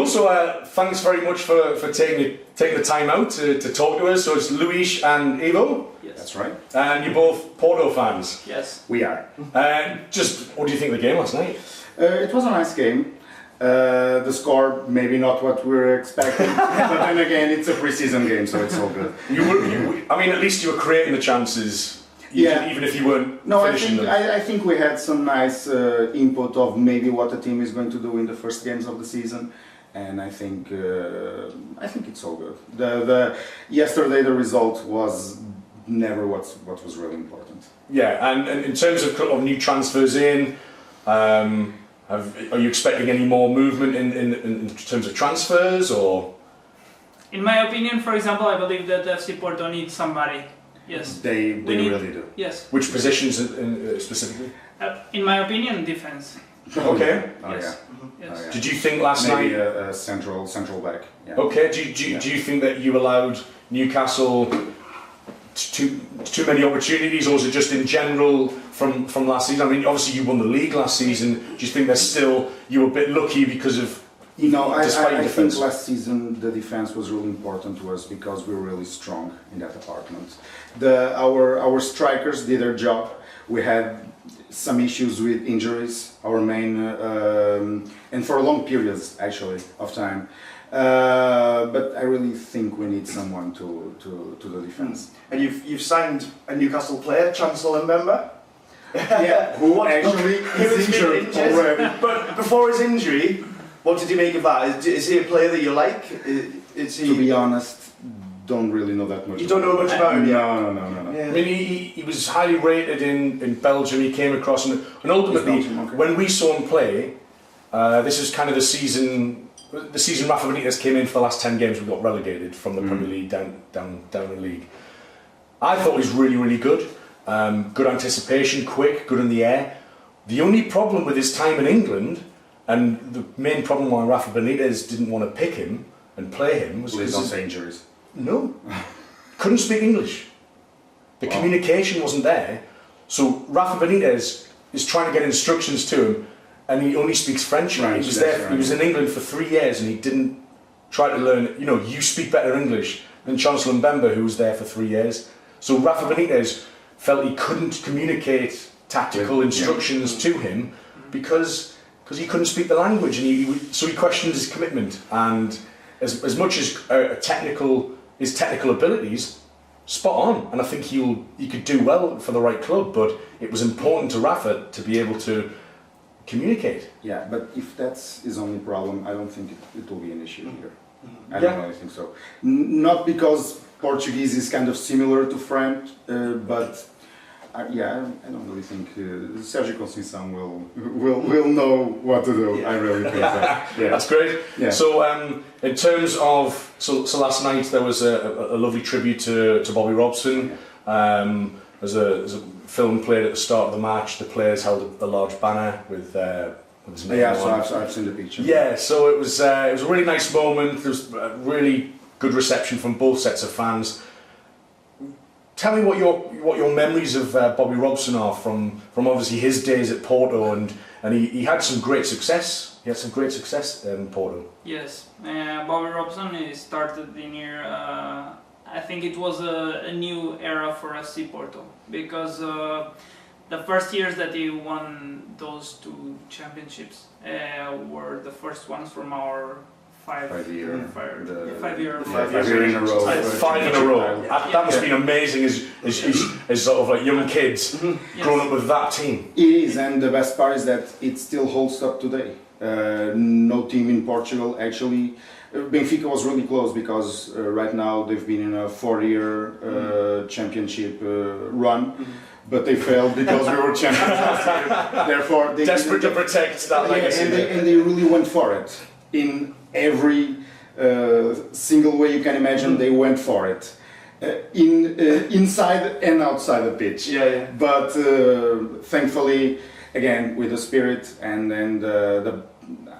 Cool. So thanks very much for taking the time out to talk to us. So it's Luis and Ivo. Yes. That's right. And you're both Porto fans. Yes. We are. Just what do you think of the game last night? It was a nice game. The score, maybe not what we were expecting, but then again, it's a pre-season game, so it's all good. I mean, at least you were creating the chances, even if you weren't finishing them. I think we had some nice input of maybe what the team is going to do in the first games of the season, and I think it's all good. Yesterday the result was never what was really important. Yeah, and in terms of new transfers in. Are you expecting any more movement in terms of transfers, or? In my opinion, for example, I believe that FC Porto needs somebody. Yes. They really do. Yes. Which positions specifically? In my opinion, defense. Okay. Oh Yes. yeah. Yes. Oh, yeah. Did you think last maybe night? a central back. Yeah. Okay. Do you think that you allowed Newcastle too many opportunities, or is it just in general from last season? I mean, obviously you won the league last season. Do you think you were a bit lucky because of? No, I defense? think last season the defense was really important to us because we were really strong in that department. Our strikers did their job. We had some issues with injuries, our main, and for long periods actually of time. But I really think we need someone to the defense. And you've signed a Newcastle player, Chancellor Mbemba. Yeah, who actually is injured already. But before his injury, what did you make of that? Is he a player that you like? Is he? To be honest, don't really know that much. You don't know much about him? No. Yeah. I mean, he was highly rated in Belgium. He came across, and ultimately, when we saw him play, this is kind of the season. The season Rafa Benitez came in for the last 10 games, we got relegated from the Premier League down the league. I thought he was really, really good. Good anticipation, quick, good in the air. The only problem with his time in England, and the main problem why Rafa Benitez didn't want to pick him and play him, was Please because don't say injuries. No, couldn't speak English. The communication wasn't there. So Rafa Benitez is trying to get instructions to him, and he only speaks French. He was there. He was in England for 3 years, and he didn't try to learn. You speak better English than Chancellor Mbemba, who was there for 3 years. So Rafa Benitez felt he couldn't communicate tactical instructions to him because he couldn't speak the language, and so he questioned his commitment. And as much as his technical abilities, spot on, and I think he could do well for the right club. But it was important to Rafa to be able to communicate. Yeah, but if that's his only problem, I don't think it will be an issue here. I don't really think so. Not because Portuguese is kind of similar to French, but I don't really think Sérgio Conceição will know what to do. I really think that. Yeah. That's great. Yeah. So in terms of so last night there was a lovely tribute to Bobby Robson. There's a film played at the start of the match. The players held a large banner with his name on. So I've seen the picture. Yeah, so it was a really nice moment. There was a really good reception from both sets of fans. Tell me what your memories of Bobby Robson are from obviously his days at Porto, and he had some great success. He had some great success in Porto. Yes, Bobby Robson started in here. I think it was a new era for FC Porto because the first years that he won those 2 championships were the first ones from our 5 year in a row. 5 in a row. That must have been amazing as sort of like young kids growing up with that team. It is, and the best part is that it still holds up today. No team in Portugal actually. Benfica was really close because right now they've been in a 4-year championship run, but they failed because we were champions last year. Therefore, they desperate to protect that legacy. And they really went for it in every single way you can imagine. They went for it. Inside and outside the pitch. Yeah. But thankfully, again, with the spirit and the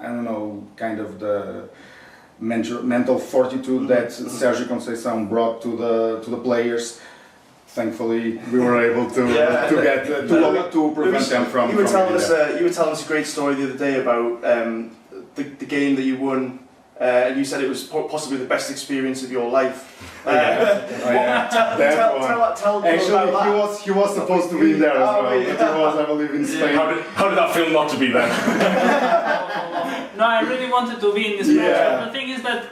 I don't know, kind of the mental fortitude that Sérgio Conceição brought to the players. Thankfully, we were able to prevent them from. You were telling us a great story the other day about the game that you won and you said it was possibly the best experience of your life. Tell Actually, about that. he was supposed to be there as Oh, well, yeah. but he was, I believe, in Spain. How did that feel not to be there? No, I really wanted to be in this match. Yeah. But the thing is that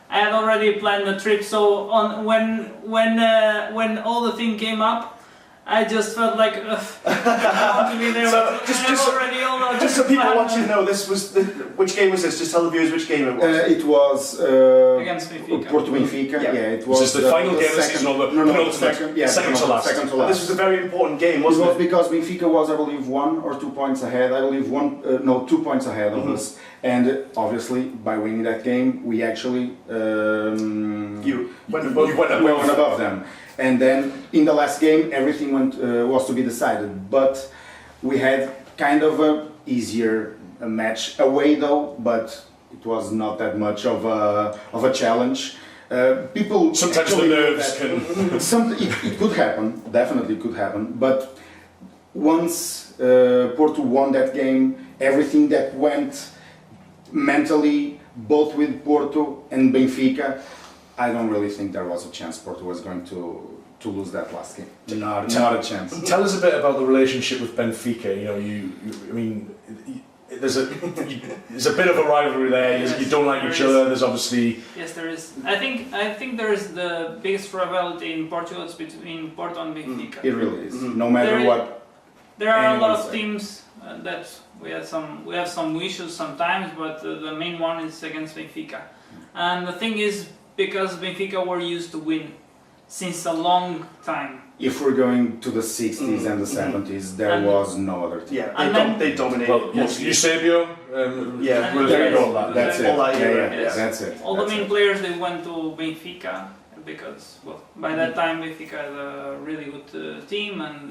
I had already planned the trip. So when all the thing came up, I just felt like I want to be there. So, but just- I just- already all know. Just so people watching know, which game was this? Just tell the viewers which game it was. It was Against Benfica. Porto Benfica. Yeah. Yeah, it was Is this the final game of the season or the penultimate? Second to last. Second to And last. this was a very important game, It wasn't was it? because Benfica was, I believe, 1 or 2 points ahead. I believe 2 points ahead of us. And obviously, by winning that game, we actually You went You went we went above them. And then in the last game, everything was to be decided. But we had kind of a easier match away, though. But it was not that much of a challenge. People Sometimes the actually know nerves that- can. it could happen, definitely could happen, but once Porto won that game, everything that went mentally, both with Porto and Benfica, I don't really think there was a chance Porto was going to lose that last game. Not a chance. Tell us a bit about the relationship with Benfica. You know, I mean, there's a bit of a rivalry there. You don't like each other. There's obviously. Yes, there is. I think there is the biggest rivalry in Portugal is between Porto and Benfica. It really is. No matter There- what. There are a lot Anyone of say. teams that we have some issues sometimes, but the main one is against Benfica. And the thing is, because Benfica were used to win since a long time. If we're going to the 60s and the 70s, there And- was no other team. Yeah, And then- they dominated. Well, mostly. Eusebio. Yeah. We'll There let is- go of that. That's it. All that Yeah, era, yeah, yes. that's it. All the That's main it. players they went to Benfica because by that time Benfica had a really good team, and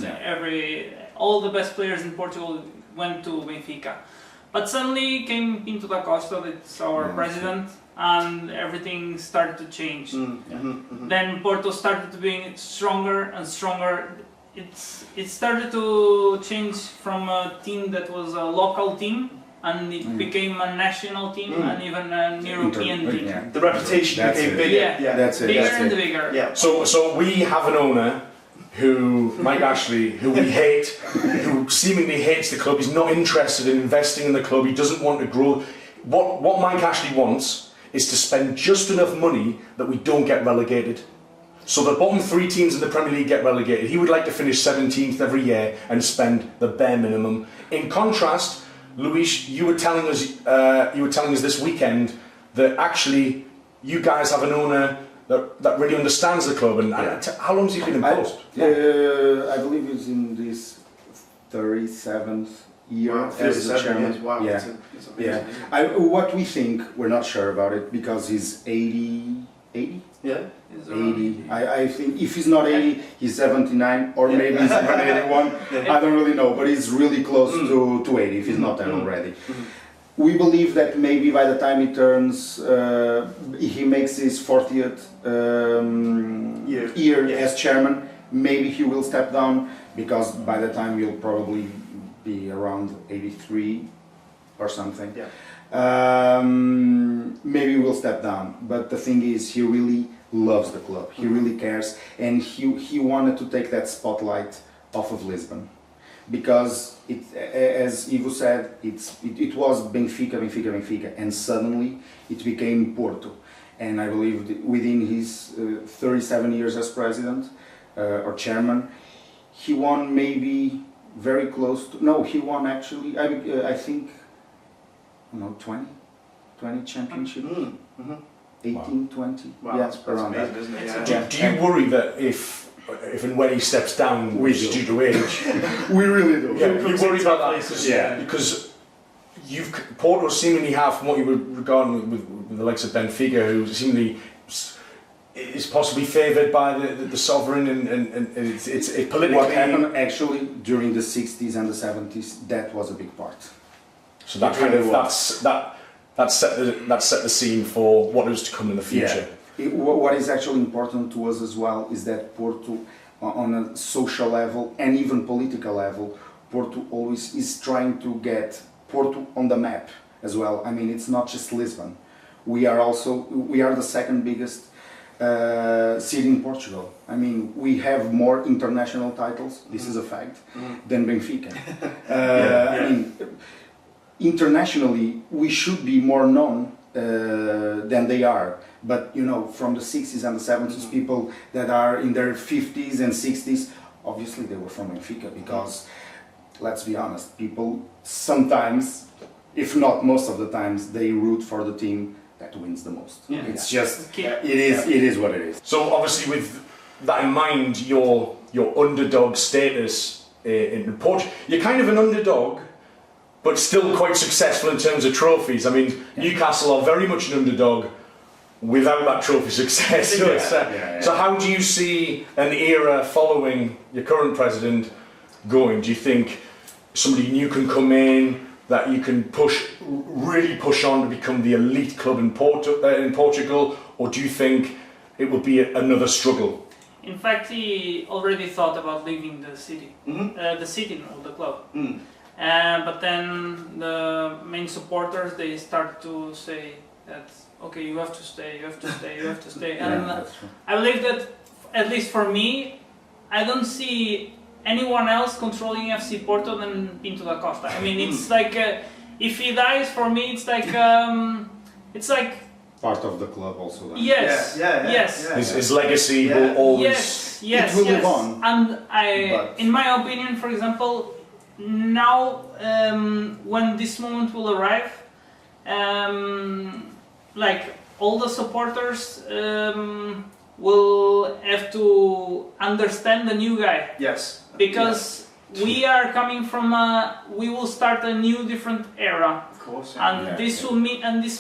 all the best players in Portugal went to Benfica. But suddenly came Pinto da Costa, that's our Yeah. president, and everything started to change. Then Porto started to be stronger and stronger. It started to change from a team that was a local team, and it became a national team and even an European team. Yeah. The reputation That's became it. bigger. Yeah. That's it. Bigger That's and it. bigger. Yeah. So we have an owner who, Mike Ashley, who we hate, who seemingly hates the club. He's not interested in investing in the club. He doesn't want to grow. What Mike Ashley wants is to spend just enough money that we don't get relegated. So the bottom 3 teams in the Premier League get relegated. He would like to finish 17th every year and spend the bare minimum. In contrast, Luis, you were telling us this weekend that actually you guys have an owner that really understands the club. And how long has he been in post? I believe it's in this 37th year Wow, as the 37 chairman. years. Wow, Yeah. it's amazing. Yeah. What we think, we're not sure about it because he's 80? Yeah. It's around 80. I think if he's not 80, he's 79 or maybe he's even 81. I don't really know, but he's really close to 80 if he's not there already. We believe that maybe by the time he turns, he makes his 40th year Yeah. as chairman, maybe he will step down because by the time he'll probably be around 83 or something. Yeah. Maybe we'll step down, but the thing is, he really loves the club. He really cares, and he wanted to take that spotlight off of Lisbon, because as Ivo said, it was Benfica, and suddenly it became Porto. And I believe that within his 37 years as president or chairman, he won maybe very close to. No, he won actually. I think. 20 championships, 18, 20, Wow, yeah, that's around amazing, that. isn't it? It's Yeah. Do you worry that if and when he steps down, We which is do. due to age, We really do. you worry about that? places. Yeah. Because Porto seemingly have, from what you were regarding with the likes of Benfica, who seemingly is possibly favoured by the sovereign, and it's politically. What happened actually during the 60s and the 70s, that was a big part. So that It kind really of was. that set the scene for what is to come in the future. What is actually important to us as well is that Porto, on a social level and even political level, Porto always is trying to get Porto on the map as well. I mean, it's not just Lisbon. we are the second biggest city in Portugal. I mean, we have more international titles, this is a fact, than Benfica. I mean, internationally, we should be more known than they are. But you know, from the 60s and the 70s, people that are in their 50s and 60s, obviously they were from Benfica because, let's be honest, people sometimes, if not most of the times, they root for the team that wins the most. Yeah. It's just, Yeah. it is what it is. So obviously, with that in mind, your underdog status in Portugal, you're kind of an underdog, but still quite successful in terms of trophies. I mean, Newcastle are very much an underdog without that trophy success. So how do you see an era following your current president going? Do you think somebody new can come in, that you can really push on to become the elite club in Portugal, or do you think it will be another struggle? In fact, he already thought about leaving the city, the club. But then the main supporters, they start to say that, okay, you have to stay, you have to stay, you have to stay. And I believe that, at least for me, I don't see anyone else controlling FC Porto than Pinto da Costa. I mean, it's like, if he dies, for me, it's like Part of the club also then. yes, yes. His legacy will always... Yes, it will live on. And in my opinion, for example, now when this moment will arrive, like all the supporters will have to understand the new guy. Yes. Because we are coming from we will start a new, different era. Of course. And this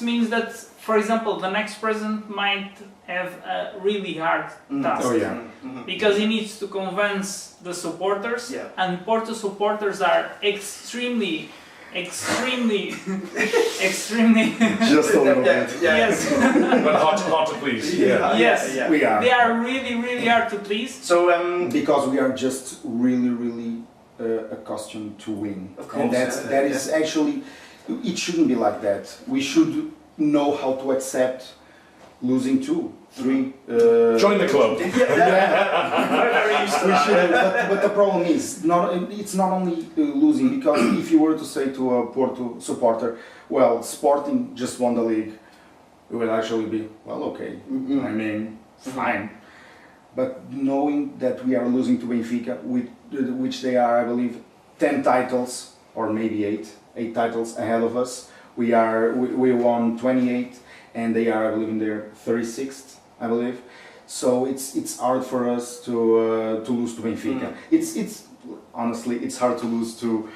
means that, for example, the next president might have a really hard task. Oh yeah. Because he needs to convince the supporters, and Porto supporters are extremely Just a little bit. yes, But hard to please. yes, We are. they are really hard to please. So Because we are just really accustomed to win. Of course, And that is actually, it shouldn't be like that. We should know how to accept losing 2, 3. Join the club. We should, but the problem is, it's not only losing, because if you were to say to a Porto supporter, well, Sporting just won the league, it will actually be, well, okay, I mean, fine. But knowing that we are losing to Benfica, which they are, I believe, 10 titles, or maybe 8 titles ahead of us, we won 28, and they are, I believe, in their 36th, I believe. So it's hard for us to lose to Benfica. It's honestly, it's hard to lose to,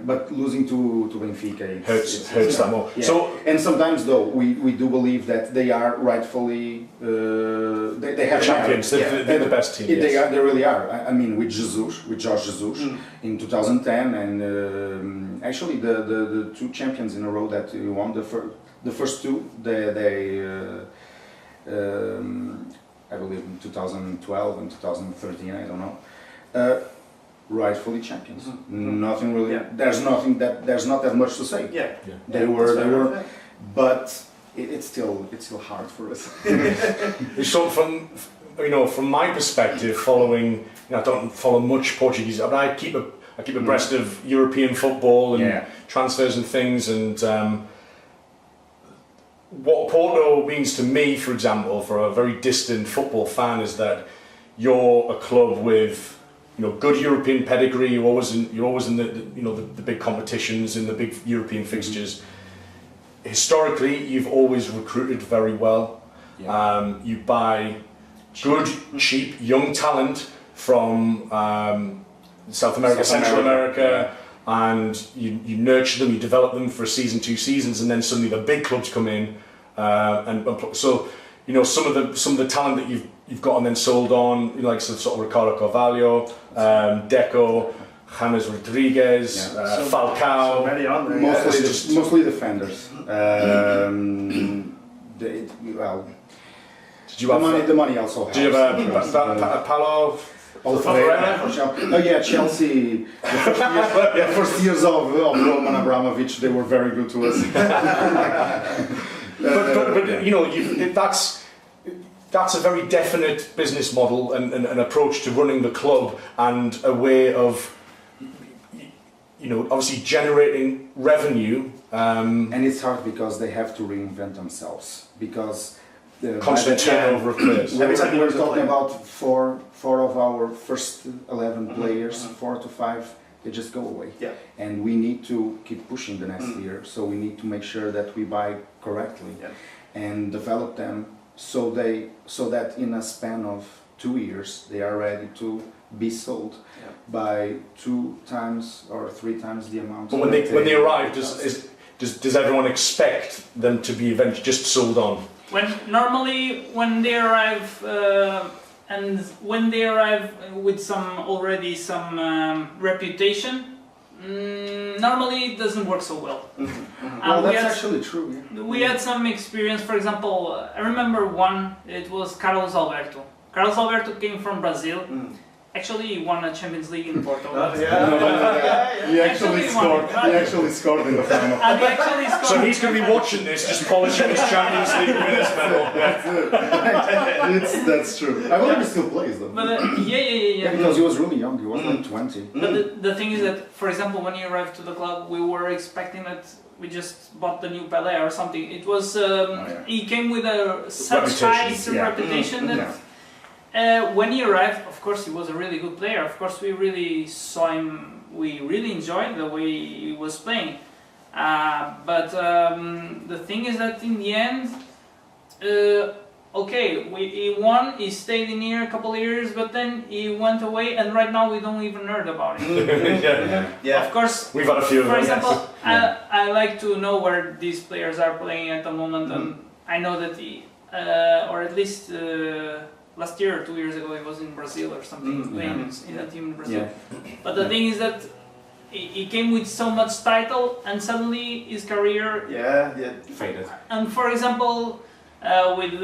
but losing to Benfica hurts that more. Yeah. So, and sometimes though we do believe that they are rightfully they have champions. They're the best team. They really are. I mean, with Jorge Jesus in 2010, and actually the 2 champions in a row that won the first 2 I believe in 2012 and 2013, I don't know. Rightfully champions. Nothing really. Yeah. There's not that much to say. yeah. They were, but it's still hard for us. So from my perspective, following, I don't follow much Portuguese, but I keep abreast of European football and transfers and things, and what Porto means to me, for example, for a very distant football fan, is that you're a club with good European pedigree. You're always in the big competitions, in the big European fixtures. Historically, you've always recruited very well. You buy good, cheap, young talent from South America, Central America, and you nurture them, you develop them for a season, 2 seasons, and then suddenly the big clubs come in, and so some of the talent that you've got and then sold on, like sort of Ricardo Carvalho, Deco, James Rodriguez, Falcao. So many on there. Mostly defenders. Did you have the money also helps. Did you have Paulo? Chelsea. The first years of Roman Abramovich, they were very good to us. But you know, that's a very definite business model and an approach to running the club, and a way of, you know, obviously generating revenue. And it's hard because they have to reinvent themselves, because Constant turnover of players. We're Every time talking about four of our first 11 players, 4 to 5, they just go away. Yeah. And we need to keep pushing the next year, so we need to make sure that we buy correctly and develop them so that in a span of 2 years they are ready to be sold by 2 times or 3 times the amount. But when they arrive, does everyone expect them to be eventually just sold on? When they arrive, and when they arrive with some reputation, normally it doesn't work so well. Well, that's actually true. Yeah. We had some experience. For example, I remember one. It was Carlos Alberto. Carlos Alberto came from Brazil. Actually, he won a Champions League in Porto. He actually scored. He actually scored in the final. And he actually scored. So he's going to be watching this, just polishing his Champions League winners medal. That's true. I believe he still plays though. But yeah. Because he was really young. He was like 20. But the thing is that, for example, when he arrived to the club, we were expecting that we just bought the new Pelé or something. It was he came with such high reputation that. When he arrived, of course, he was a really good player. Of course, we really saw him. We really enjoyed the way he was playing. But the thing is that in the end, he won. He stayed in here a couple of years, but then he went away, and right now we don't even heard about him. Of course, we've had a few of for them. example, I like to know where these players are playing at the moment, and I know that or at least. Last year or 2 years ago, he was in Brazil or something, playing in a team in Brazil. Yeah. But the thing is that he came with so much title, and suddenly his career Faded. And for example, with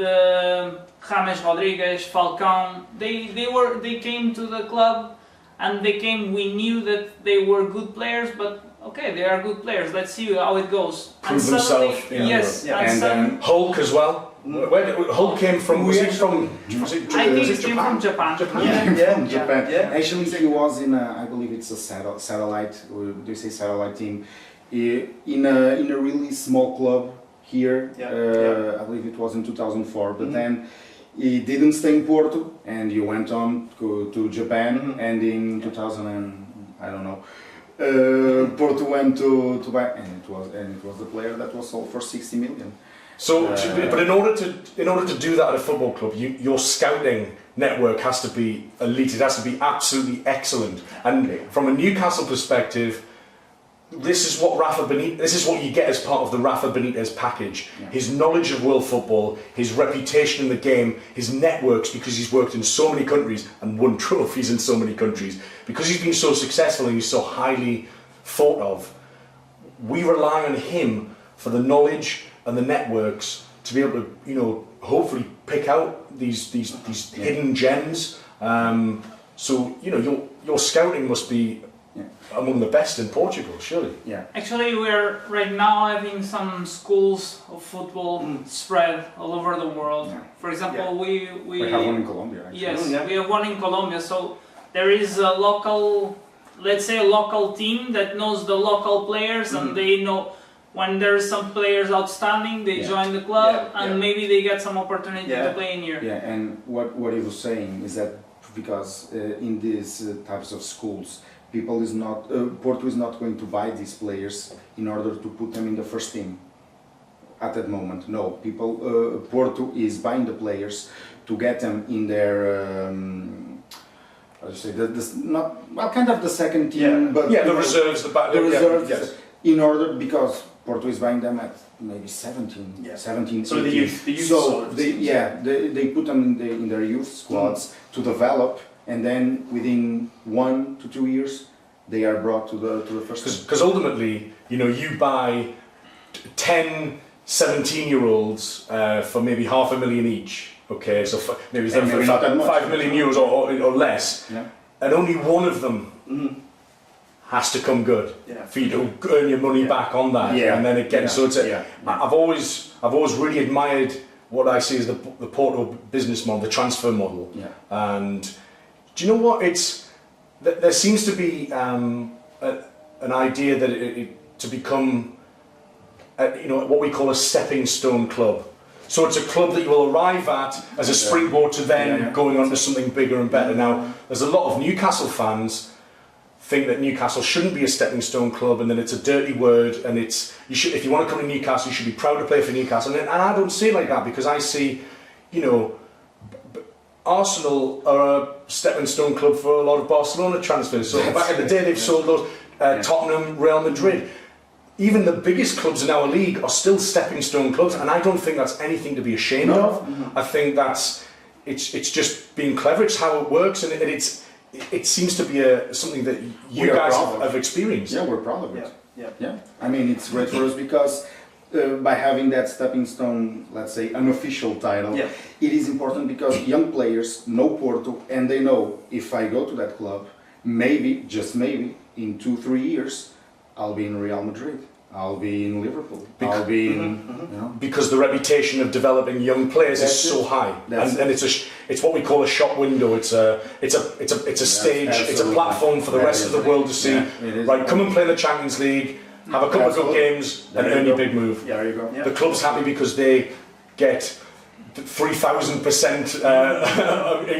James Rodriguez, Falcão, they came to the club, and we knew that they were good players, but okay, they are good players. Let's see how it goes. Prove themselves. Yes, and Hulk as well. Where did Hulk came from? Was he from? I think he came from Japan. Japan. Yeah. Actually, he was in I believe it's a satellite. Or do you say satellite team? In a really small club here. I believe it was in 2004. But then he didn't stay in Porto, and he went on to Japan. And in 2000 and I don't know. Porto went to buy, and it was the player that was sold for 60 million. So, but in order to do that at a football club, your scouting network has to be elite. It has to be absolutely excellent. And from a Newcastle perspective, this is what you get as part of the Rafa Benitez package. Yeah. His knowledge of world football, his reputation in the game, his networks, because he's worked in so many countries and won trophies in so many countries, because he's been so successful and he's so highly thought of. We rely on him for the knowledge and the networks to be able to, you know, hopefully pick out these hidden gems. So, you know, your scouting must be among the best in Portugal, surely. Yeah. Actually, we're right now having some schools of football spread all over the world. Yeah. For example, we have one in Colombia. Actually. Yes, we have one in Colombia. So there is a local, let's say, a local team that knows the local players, and they know when there's some players outstanding, they join the club, and maybe they get some opportunity to play in here. Yeah, and what he was saying is that because in these types of schools, Porto is not going to buy these players in order to put them in the first team at that moment. No, Porto is buying the players to get them in their, how do you say, kind of the second team, but the reserves, the reserves, in order, because Porto is buying them at maybe 17, 17, so 18. the youth so they put them in their youth squads to develop, and then within 1 to 2 years they are brought to the first team. Because ultimately, you know, you buy 10 17-year-olds for maybe $500,000 each. Okay, so maybe it's maybe not that much. €5 million or less, and only one of them has to come good Yeah. for you to earn your money back on that. Yeah. And then again, Yeah. so it's a, Yeah. I've always really admired what I see as the Porto business model, the transfer model. Yeah. And do you know what? There seems to be an idea that to become, what we call a stepping stone club. So it's a club that you will arrive at as a springboard to then going on to something bigger and better. Now, there's a lot of Newcastle fans think that Newcastle shouldn't be a stepping stone club, and that it's a dirty word, and if you want to come to Newcastle, you should be proud to play for Newcastle. And I don't see it like that, because I see, Arsenal are a stepping stone club for a lot of Barcelona transfers. So back in the day, they've sold those Tottenham, Real Madrid. Even the biggest clubs in our league are still stepping stone clubs, and I don't think that's anything to be ashamed of. I think it's just being clever. It's how it works, and it seems to be something that you guys have experienced. Yeah, we're proud of it. Yeah. I mean, it's great for us because by having that stepping stone, let's say, unofficial title, Yeah. it is important because young players know Porto, and they know, if I go to that club, maybe, just maybe, in 2-3 years, I'll be in Real Madrid, I'll be in Liverpool, I'll be in, Because the reputation of developing young players is so high, and it's what we call a shop window. It's a stage, it's a absolutely. platform for the rest of the world to see. Yeah, it is. Right, come and play in the Champions League, have a couple of good Absolutely. games, and There you earn your go. big move. There you go. Yeah. The club's happy because they get 3,000%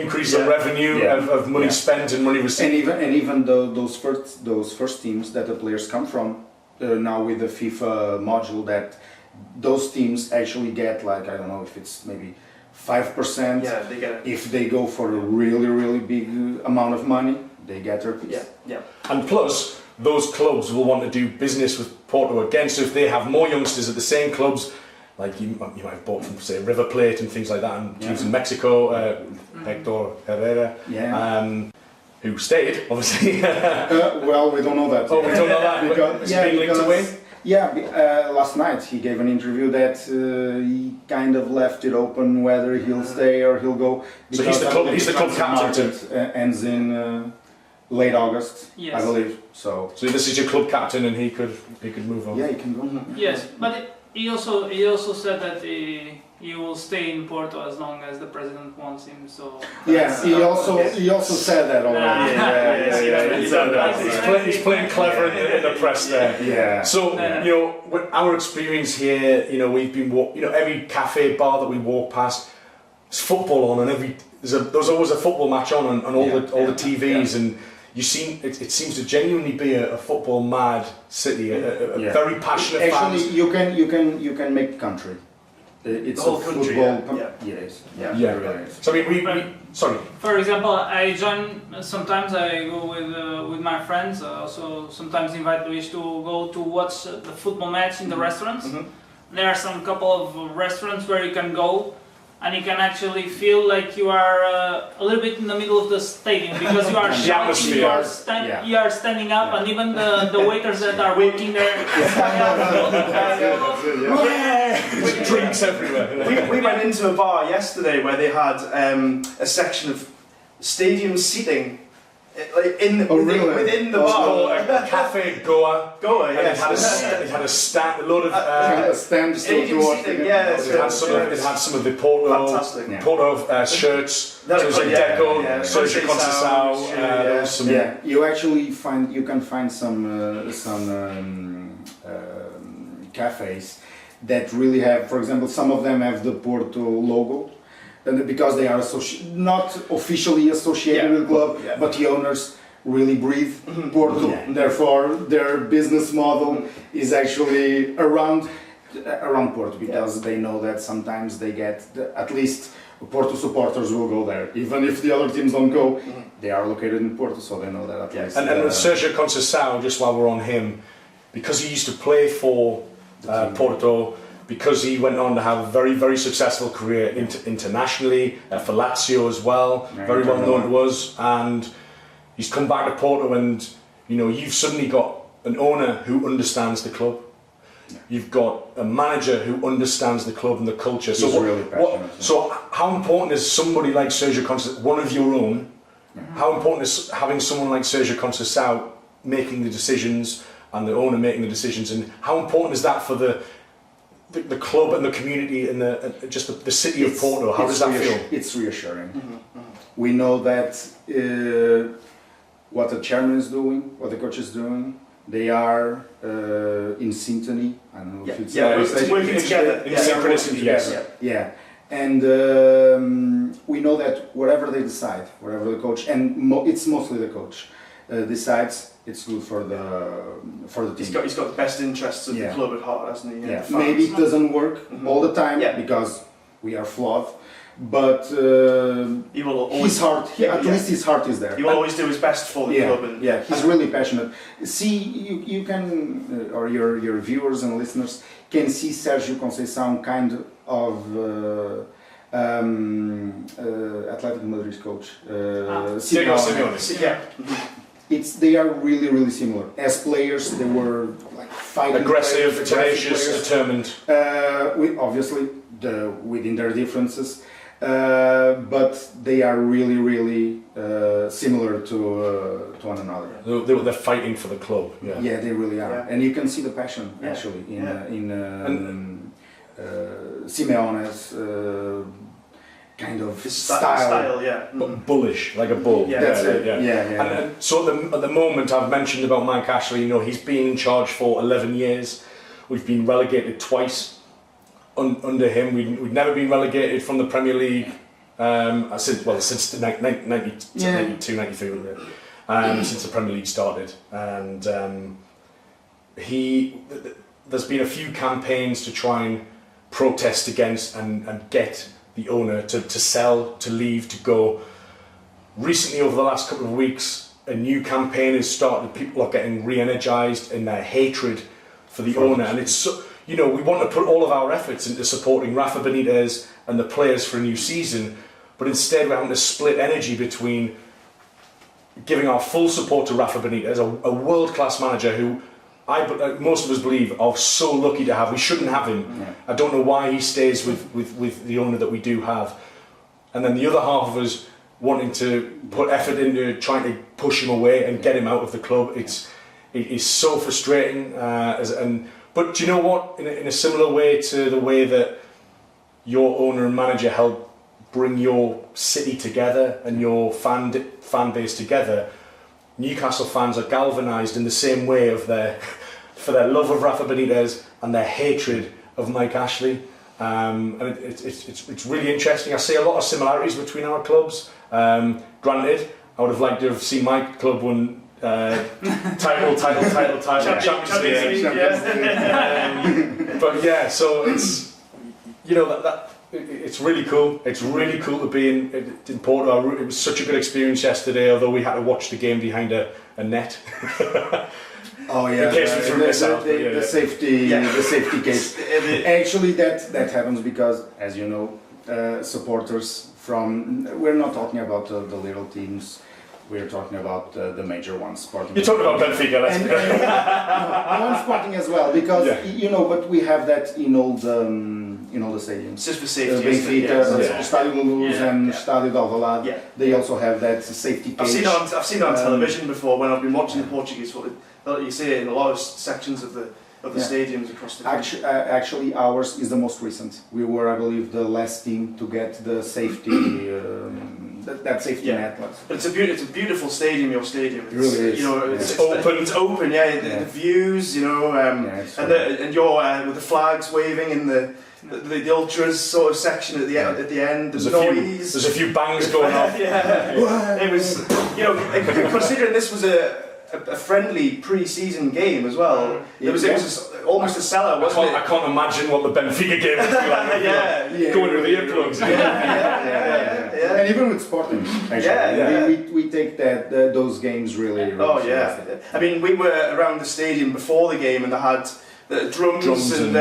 increase in revenue of money spent and money received. And even though those first teams that the players come from, now with the FIFA module, that those teams actually get, like, I don't know if it's maybe 5%. Yeah, they get it. If they go for a really big amount of money, they get their piece. Yeah. And plus, those clubs will want to do business with Porto again. So if they have more youngsters at the same clubs, like you might have bought from, say, River Plate and things like that, and teams in Mexico, Hector Herrera, who stayed, obviously. Well, we don't know that. Oh, we don't know that, because it's being linked away? Last night he gave an interview that he kind of left it open whether he'll stay or he'll go. So he's the club captain. Ends in late August, Yes. I believe. So this is your club captain, and he could move on. yeah, he can go. Yes, but he also said that he will stay in Porto as long as the president wants him. So Yeah, he also said that already. He's playing clever in the press there. Yeah. So with our experience here, we've been every cafe, bar that we walk past, there's football on, and there's always a football match on all the TVs, and it seems to genuinely be a football mad city, a very passionate fans. Actually, you can make country. It's The whole a country, football. yeah. Yes. Yeah. Yeah. Really is. So we sorry. For example, I join. Sometimes I go with my friends. Also, sometimes invite Luis to go to watch the football match in the restaurants. There are some couple of restaurants where you can go, and you can actually feel like you are a little bit in the middle of the stadium, because you are shouting, you are standing up, and even the waiters that are working there. With drinks everywhere. We went into a bar yesterday where they had a section of stadium seating, like within the bar. A cafe Goa. Goa, And it had a load of. A stand just to stadium watch seating, the yeah. It had some of the Porto Fantastic. Porto shirts. That So it was was- like yeah, Deco, yeah. Sergio Conceição. There was some. Yeah, you actually you can find some cafes that really have, for example, some of them have the Porto logo, and because they are not officially associated with the club, but the owners really breathe Porto. Therefore, their business model is actually around Porto, because they know that sometimes they get at least Porto supporters will go there, even if the other teams don't go. They are located in Porto, so they know that at least. And with Sergio Conceição, just while we're on him, because he used to play for Porto, because he went on to have a very, very successful career internationally, for Lazio as well, very well known to us, and he's come back to Porto, and you've suddenly got an owner who understands the club. You've got a manager who understands the club and the culture. He's really passionate. So how important is somebody like Sergio Conceição, one of your own? How important is having someone like Sergio Conceição making the decisions and the owner making the decisions, and how important is that for the club and the community and just the city of Porto? How does that feel? It's reassuring. We know that what the chairman is doing, what the coach is doing, they are in synchrony. I don't know if it's working together. In synchronicity, yes. Yeah. And we know that whatever they decide, whatever the coach, and it's mostly the coach decides, it's good for the team. He's got the best interests of the club at heart, hasn't he? Yeah. Maybe it doesn't work all the time because we are flawed, but he will always, at least his heart is there. He will always do his best for the club. And he's really passionate. See, you can, or your viewers and listeners can see Sérgio Conceição kind of Athletic Madrid coach. Simeone. They are really similar. As players, they were like fighting, aggressive, tenacious, determined. Obviously, within their differences, but they are really similar to one another. They're fighting for the club. Yeah, they really are, and you can see the passion actually in Simeone's kind of style. Bullish, like a bull. That's it. And so at the moment, I've mentioned about Mike Ashley. He's been in charge for 11 years. We've been relegated twice under him. We'd never been relegated from the Premier League since 92, 93, since the Premier League started. And there's been a few campaigns to try and protest against and get the owner to sell, to leave, to go. Recently, over the last couple of weeks, a new campaign has started. People are getting re-energized in their hatred for the owner, and it's so, we want to put all of our efforts into supporting Rafa Benitez and the players for a new season, but instead we're having to split energy between giving our full support to Rafa Benitez, a world-class manager who most of us believe are so lucky to have. We shouldn't have him. I don't know why he stays with the owner that we do have. And then the other half of us wanting to put effort into trying to push him away and get him out of the club. It is so frustrating. But do you know what? In a similar way to the way that your owner and manager helped bring your city together and your fan base together, Newcastle fans are galvanised in the same way for their love of Rafa Benitez and their hatred of Mike Ashley. And it's really interesting. I see a lot of similarities between our clubs. Granted, I would have liked to have seen my club win title, Champions League. But yeah, so it's it's really cool. It's really cool to be in Porto. It was such a good experience yesterday, although we had to watch the game behind a net. Oh yeah, in case we threw this out. The safety case. Actually, that happens because, as you know, supporters from, we're not talking about the little teams. We're talking about the major ones. Sporting. You're talking about Benfica, let's no, Sporting as well, because but we have that in all the stadiums. It's just for safety. Benfica, Estádio Luz and Estádio de Alvalade. They also have that safety cage. I've seen it on television before when I've been watching the Portuguese football. You see it in a lot of sections of the stadiums across the country. Actually, ours is the most recent. We were, I believe, the last team to get the safety. That safety net. But it's a beautiful stadium. Your stadium. It really is. It's open. It's open. The views. And you're with the flags waving in the ultras sort of section at the end. There's a few bangs going off. It was considering this was a friendly pre-season game as well. It was almost a sellout, wasn't it? I can't imagine what the Benfica game would be like. Going with the earplugs. And even with Sporting, actually, we take those games really. Seriously. I mean, we were around the stadium before the game, and they had the drums and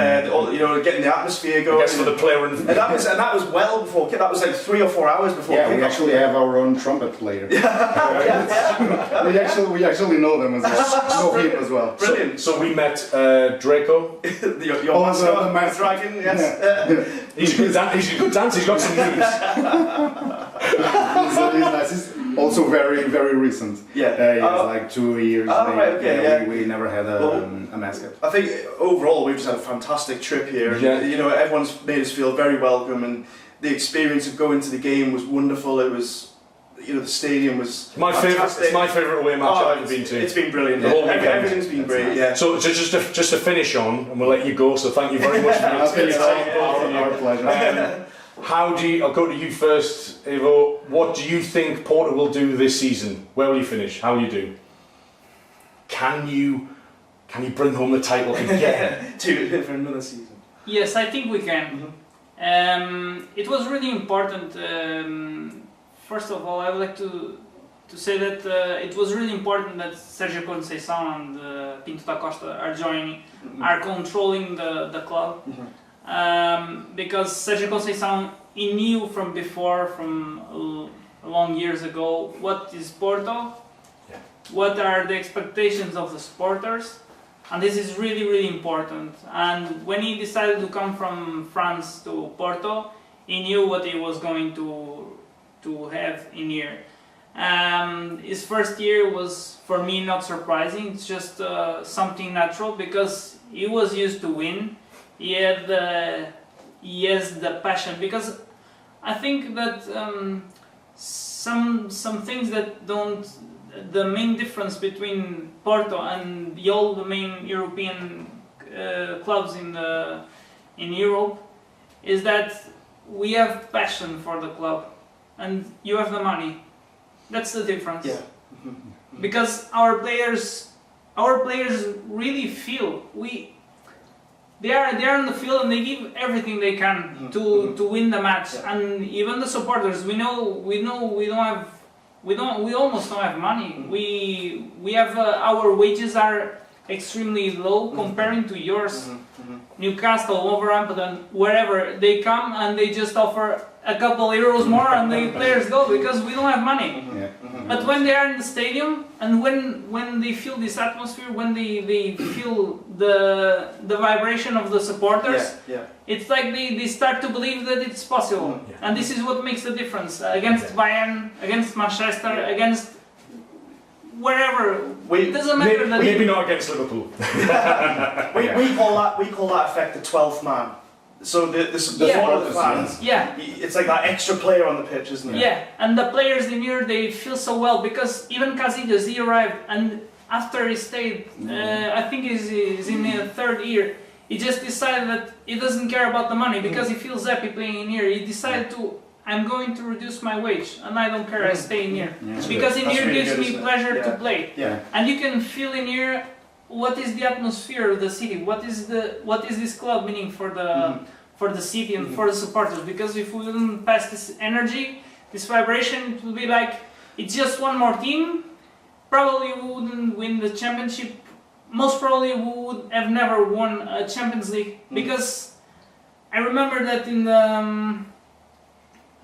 getting the atmosphere going. I guess for the player and that was well before. That was like 3 or 4 hours before. Yeah, we actually have our own trumpet player. we actually know them as well. Know him as well. Brilliant. So we met Draco. your mascot, the dragon. Yes. He's a good dancer. He's got some moves. He's MLS is also very, very recent. Yeah. It's like 2 years. Right, okay, yeah. We never had a mascot. I think overall we've just had a fantastic trip here. Yeah. You know, everyone's made us feel very welcome, and the experience of going to the game was wonderful. It was, you know, the stadium was fantastic. It's my favourite away match I've ever been to. It's been brilliant. The whole weekend. Everything's been great. Yeah. So just to finish on, and we'll let you go. So thank you very much for your time. Our pleasure. How do you? I'll go to you first, Ivo. What do you think Porto will do this season? Where will you finish? How will you do? Can you bring home the title again? For another season. Yes, I think we can. It was really important. First of all, I would like to say that it was really important that Sergio Conceição and Pinto da Costa are joining, are controlling the club. Because Sérgio Conceição, he knew from before, from long years ago, what is Porto, what are the expectations of the supporters, and this is really, really important. And when he decided to come from France to Porto, he knew what he was going to have in here. His first year was, for me, not surprising. It's just something natural, because he was used to win. He has the passion, because I think that some things that don't, the main difference between Porto and all the main European clubs in Europe is that we have passion for the club and you have the money. That's the difference. Yeah. Because our players really feel they are on the field and they give everything they can to win the match. And even the supporters, we almost don't have money. We have our wages are extremely low comparing to yours. Newcastle, Wolverhampton, wherever they come and they just offer a couple euros more and the players go, because we don't have money. But when they are in the stadium and when they feel this atmosphere, when they feel the vibration of the supporters, it's like they start to believe that it's possible. And this is what makes the difference against Bayern, against Manchester, against wherever. It doesn't matter. Maybe not against Liverpool. we call that effect the 12th man. So the support of the fans, it's like that extra player on the pitch, isn't it? Yeah, and the players in here, they feel so well, because even Casillas, he arrived, and after he stayed, I think he's in the third year, he just decided that he doesn't care about the money, because he feels happy playing in here. He decided I'm going to reduce my wage, and I don't care, I stay in here. Because in here gives me pleasure to play. And you can feel in here what is the atmosphere of the city, what is this club meaning for the city and for the supporters. Because if we didn't pass this energy, this vibration, it would be like it's just one more team. Probably we wouldn't win the championship. Most probably we would have never won a Champions League, because I remember that in the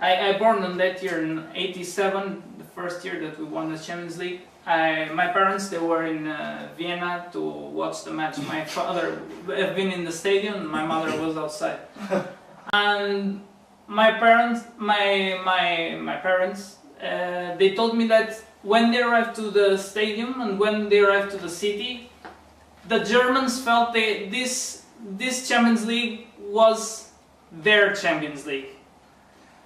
I born in that year in '87, the first year that we won the Champions League. My parents, they were in Vienna to watch the match. My father had been in the stadium, my mother was outside. And my parents, they told me that when they arrived to the stadium and when they arrived to the city, the Germans felt that this Champions League was their Champions League.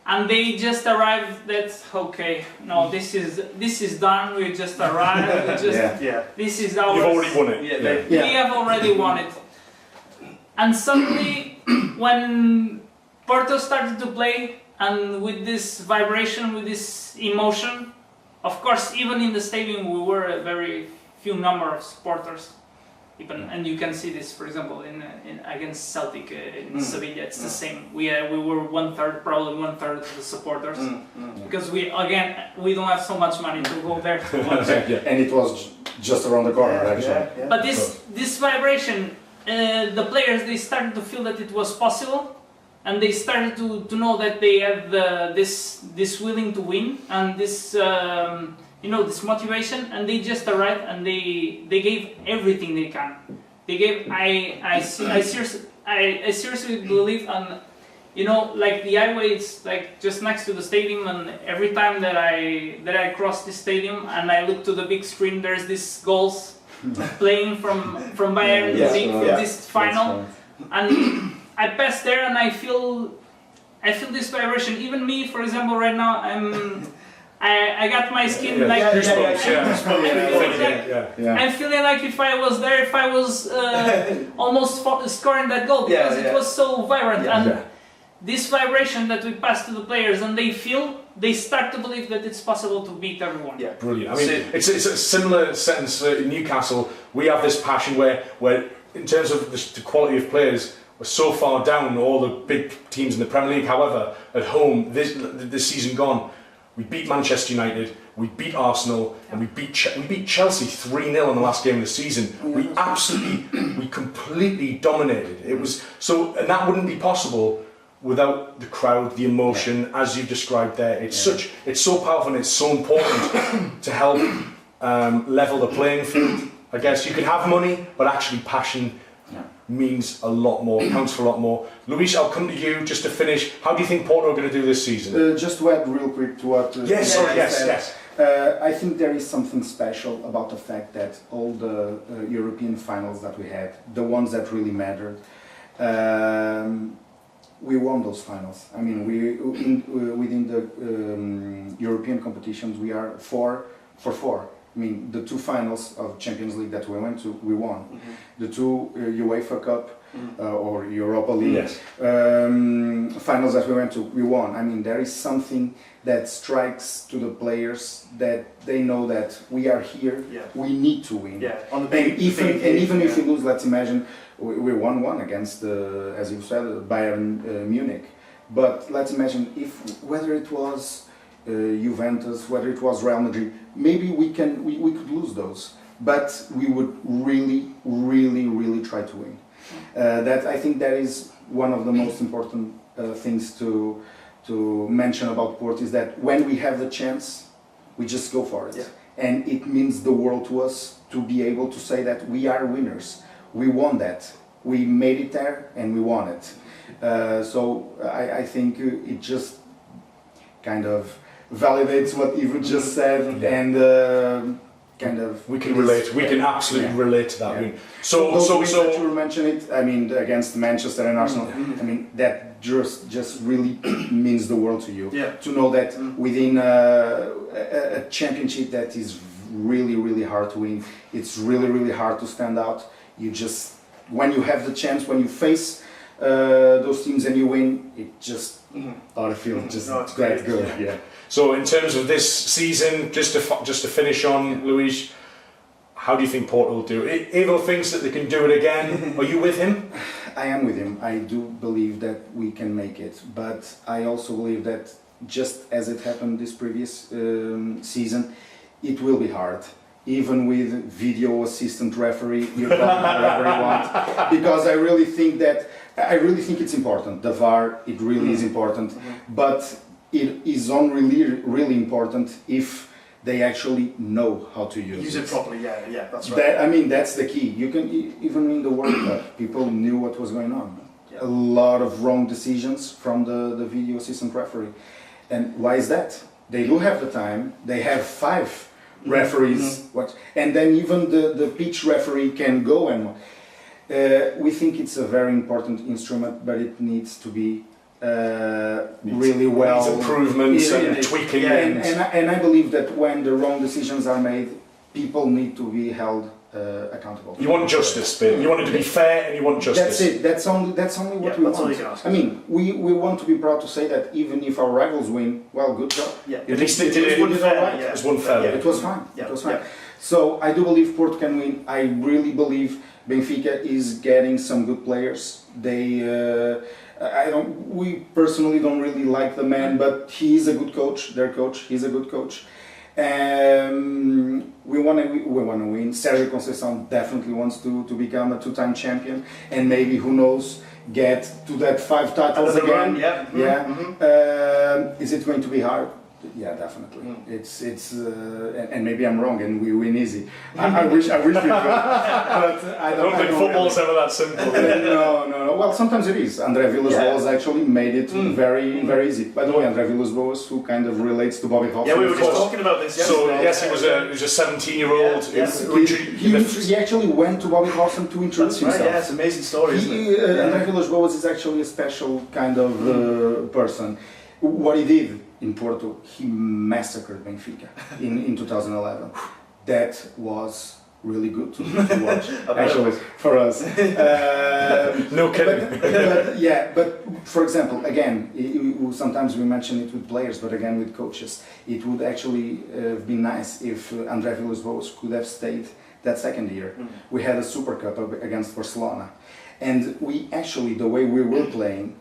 And they just arrived. That's okay. No, this is done. We just arrived. This is ours. You've already won it. We have already won it. And suddenly, when Porto started to play, and with this vibration, with this emotion, of course, even in the stadium, we were a very few number of supporters. And you can see this, for example, in against Celtic in Sevilla. It's the same. We were probably one third of the supporters, because we don't have so much money to go there to watch. And it was just around the corner, actually. But this vibration, the players, they started to feel that it was possible, and they started to know that they have this willing to win and this. This motivation, and they just arrived and they gave everything they can. They gave. I seriously believe, and you know, like the highway, it's like just next to the stadium, and every time that I cross the stadium and I look to the big screen, there's these goals playing from Bayern Munich for this final, and I pass there and I feel this vibration. Even me, for example, right now I got my skin like I'm feeling like if I was there, if I was almost scoring that goal, because it was so vibrant. And this vibration that we pass to the players, and they start to believe that it's possible to beat everyone. Yeah, brilliant. I mean, it's a similar sentence in Newcastle. We have this passion where in terms of the quality of players, we're so far down all the big teams in the Premier League. However, at home, this season gone, we beat Manchester United, we beat Arsenal, and we beat Chelsea 3-0 in the last game of the season. We completely dominated. It was so, and that wouldn't be possible without the crowd, the emotion, as you've described there. It's so powerful, and it's so important to help level the playing field. I guess you can have money, but actually passion means a lot more, counts for a lot more. Luis, I'll come to you just to finish. How do you think Porto are going to do this season? Just to add real quick to what yes. I think there is something special about the fact that all the European finals that we had, the ones that really mattered, we won those finals. I mean, within the European competitions, we are 4 for 4. I mean, the 2 finals of Champions League that we went to, we won. The 2 UEFA Cup or Europa League finals that we went to, we won. I mean, there is something that strikes to the players that they know that we are here, we need to win. Even if you lose, let's imagine we won 1 against, as you said, Bayern Munich. But let's imagine whether it was Juventus, whether it was Real Madrid, maybe we could lose those, but we would really try to win. That I think that is one of the most important things to mention about Porto, is that when we have the chance, we just go for it, and it means the world to us to be able to say that we are winners. We won that. We made it there, and we won it. So I think it just kind of validates what Ivo just said, and kind of we can relate. We can absolutely relate to that win. So that you were mentioning it. I mean, against Manchester and Arsenal. I mean, that just really means the world to you. To know that within a championship that is really hard to win, it's really hard to stand out. You just, when you have the chance, when you face those teams and you win, it just ought to feel just that good. So in terms of this season, just to finish on, Luis, how do you think Porto will do? Ivo thinks that they can do it again. Are you with him? I am with him. I do believe that we can make it, but I also believe that just as it happened this previous season, it will be hard. Even with video assistant referee, you call it whatever you want, because I really think it's important. The VAR, it really is important, but it is only really important if they actually know how to use it properly. That's right. I mean, that's the key. You can even in the World Cup, people knew what was going on. A lot of wrong decisions from the video assistant referee, and why is that? They do have the time. They have 5 referees, and then even the pitch referee can go and. We think it's a very important instrument, but it needs to be really well. Needs improvements and tweaking. And I believe that when the wrong decisions are made, people need to be held accountable. You want justice, Ben. You want it to be fair, and you want justice. That's it. That's only what we want. I mean, we want to be proud to say that even if our rivals win, well, good job. At least they did it. It was one fair. It was fine. It was fine. So I do believe Porto can win. I really believe Benfica is getting some good players. We personally don't really like the man, but he is a good coach. Their coach, he's a good coach. We want to win. Sergio Conceição definitely wants to become a 2-time champion, and maybe, who knows, get to that 5 titles again. Run, Is it going to be hard? Yeah, definitely. It's and maybe I'm wrong, and we win easy. I wish we could, but I don't think football's ever that simple. No. Well, sometimes it is. André Villas-Boas actually made it very easy. By the way, André Villas-Boas, who kind of relates to Bobby Robson. Yeah, we were just talking about this. So yes, he was a 17-year-old. He actually went to Bobby Robson to introduce himself. Right, yeah, it's an amazing story. André Villas-Boas is actually a special kind of person. What he did in Porto, he massacred Benfica in 2011. That was really good to watch, actually, for us. No kidding. But for example, again, sometimes we mention it with players, but again with coaches, it would actually be nice if André Villas-Boas could have stayed that second year. We had a Super Cup against Barcelona, and we actually, the way we were playing,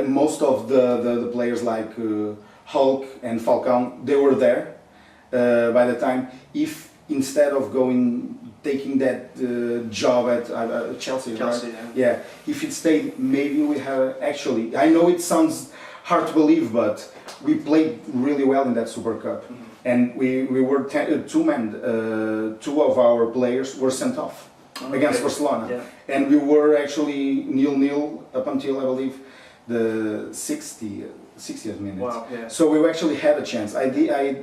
most of the players like Hulk and Falcão, they were there by the time. If instead of taking that job at Chelsea, right? Yeah. If it stayed, maybe we have actually. I know it sounds hard to believe, but we played really well in that Super Cup, and we were two men. Two of our players were sent off against Barcelona, and we were actually 0-0 up until, I believe, the 60th minute. Wow, yeah. So we actually had a chance. I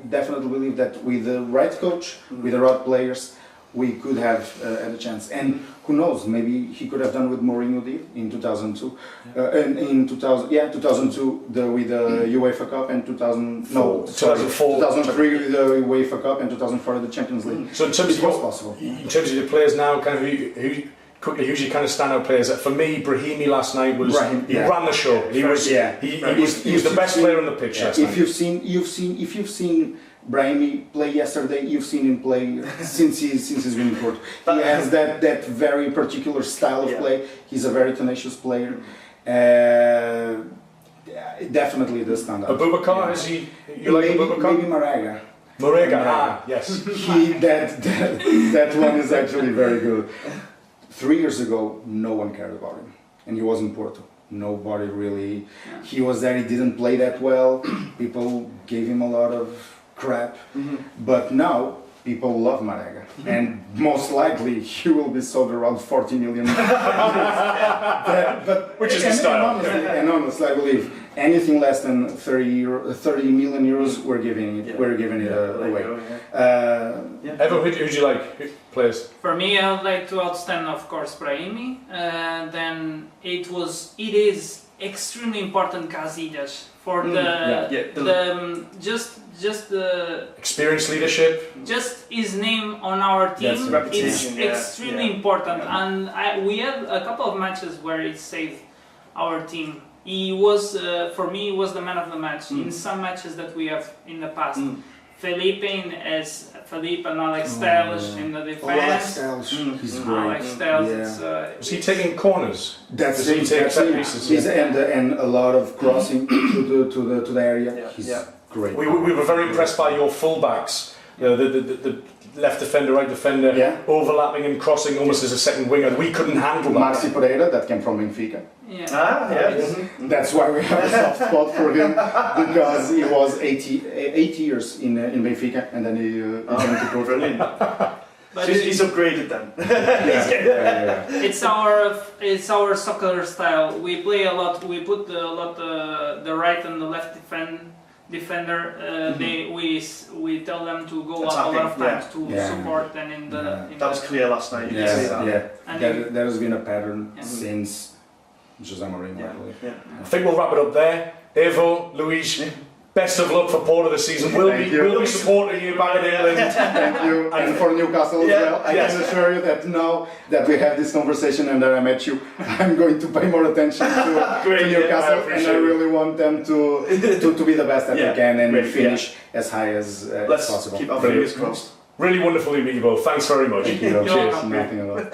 definitely believe that with the right coach, with the right players, we could have had a chance. And who knows, maybe he could have done what Mourinho did in 2002. And in 2002 with the UEFA Cup, and 2004 with the UEFA Cup, and 2004 the Champions League. So in terms it was possible. In terms of the players now, kind of who's your kind of standout players? For me, Brahimi last night was he ran the show. He was the best player on the pitch last night. If you've seen Brahimi play yesterday, you've seen him play since he's been in Porto. He has that very particular style of play. He's a very tenacious player. Definitely the standout. Abubakar, is he? You like Abubakar? Maybe Marega. Marega, yes. That one is actually very good. 3 years ago, no one cared about him, and he was in Porto. Nobody really. He was there. He didn't play that well. People gave him a lot of crap, but now people love Marega, and most likely he will be sold around 40 million. Which is the style. And honestly, I believe anything less than 30 million euros, we're giving it away. Evan, who do you like? Players? For me, I would like to outstand, of course, Brahimi. Then it is extremely important Casillas for just the experience, leadership. Just his name on our team is extremely important, and we had a couple of matches where he saved our team. He was, for me, he was the man of the match in some matches that we have in the past. Felipe and Alex Telles in the defense. Alex Telles, he's great. Alex Telles, Was he taking corners? That's it. And a lot of crossing to the area. He's great. We were very impressed by your fullbacks. The left defender, right defender, overlapping and crossing almost as a second winger. We couldn't handle that. Maxi Pereira, that came from Benfica. That's why we have a soft spot for him, because he was 8 years in Benfica, and then he came to Porto. But he's upgraded then. It's our soccer style. We play a lot. We put a lot the right and the left defender. We tell them to go up a lot of times to support, and in the that was clear last night. There has been a pattern since Jose Mourinho. I think we'll wrap it up there. Evo, Luis, best of luck for Porto this season. We'll be supporting you back in England. Thank you. And for Newcastle as well. I can assure you that now that we have this conversation and that I met you, I'm going to pay more attention to Newcastle, and I really want them to be the best that they can and finish as high as possible. Keep our fingers crossed. Really wonderful to meet you both. Thanks very much. Thank you. Cheers. Nothing at all.